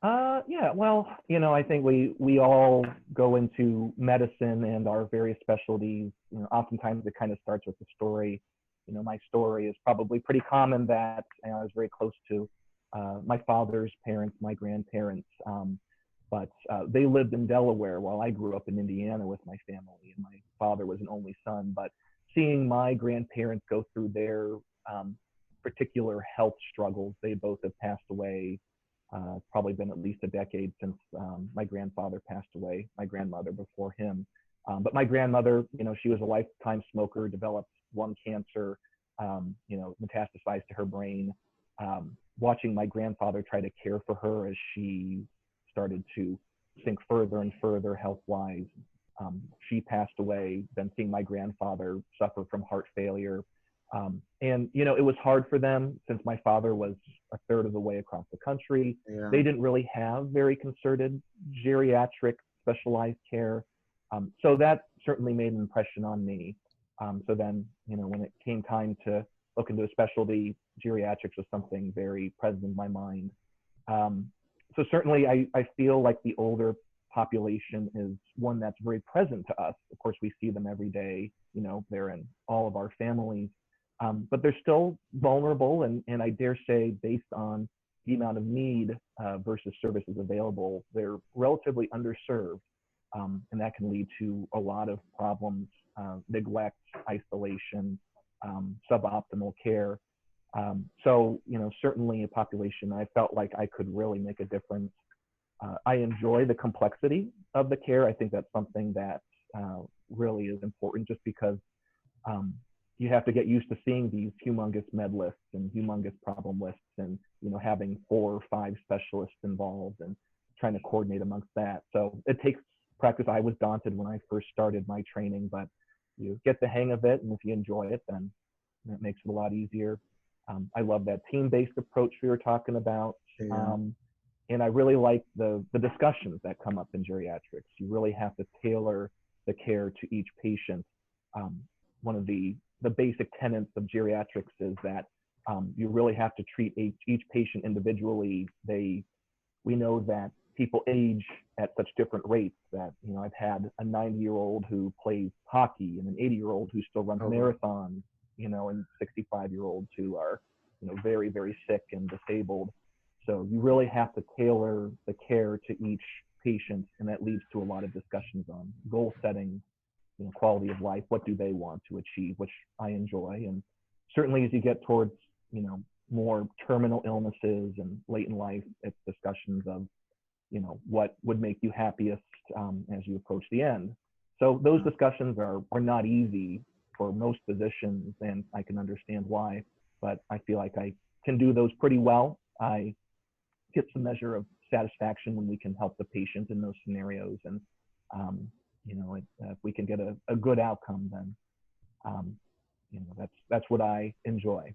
Yeah, well, I think we all go into medicine and our various specialties. Oftentimes it kind of starts with the story. My story is probably pretty common that I was very close to my father's parents, my grandparents, but they lived in Delaware while I grew up in Indiana with my family, and my father was an only son. But seeing my grandparents go through their um, particular health struggles, they both have passed away. It's probably been at least a decade since my grandfather passed away, my grandmother before him. But my grandmother, she was a lifetime smoker, developed lung cancer, metastasized to her brain. Watching my grandfather try to care for her as she started to sink further and further health wise. She passed away, then seeing my grandfather suffer from heart failure. And it was hard for them since my father was a third of the way across the country. Yeah. They didn't really have very concerted geriatric specialized care. So that certainly made an impression on me. So then, when it came time to look into a specialty, geriatrics was something very present in my mind. Um, so certainly I feel like the older population is one that's very present to us. Of course, we see them every day. They're in all of our families, but they're still vulnerable, and I dare say, based on the amount of need versus services available, they're relatively underserved, and that can lead to a lot of problems, neglect, isolation, suboptimal care. So, certainly a population I felt like I could really make a difference. I enjoy the complexity of the care. I think that's something that really is important just because um, you have to get used to seeing these humongous med lists and humongous problem lists and, having 4 or 5 specialists involved and trying to coordinate amongst that. So it takes practice. I was daunted when I first started my training, but you get the hang of it. And if you enjoy it, then it makes it a lot easier. I love that team-based approach we were talking about. Yeah. And I really like the discussions that come up in geriatrics. You really have to tailor the care to each patient. Um, One of the basic tenets of geriatrics is that you really have to treat each patient individually. We know that people age at such different rates that, I've had a 90-year-old who plays hockey and an 80-year-old who still runs Oh, wow. marathons, and 65-year-olds who are, very, very sick and disabled. So you really have to tailor the care to each patient, and that leads to a lot of discussions on goal setting, quality of life, what do they want to achieve, which I enjoy. And certainly as you get towards, more terminal illnesses and late in life, it's discussions of, what would make you happiest as you approach the end. So those discussions are not easy for most physicians, and I can understand why, but I feel like I can do those pretty well. I get some measure of satisfaction when we can help the patient in those scenarios. And, if we can get a good outcome, then, that's what I enjoy.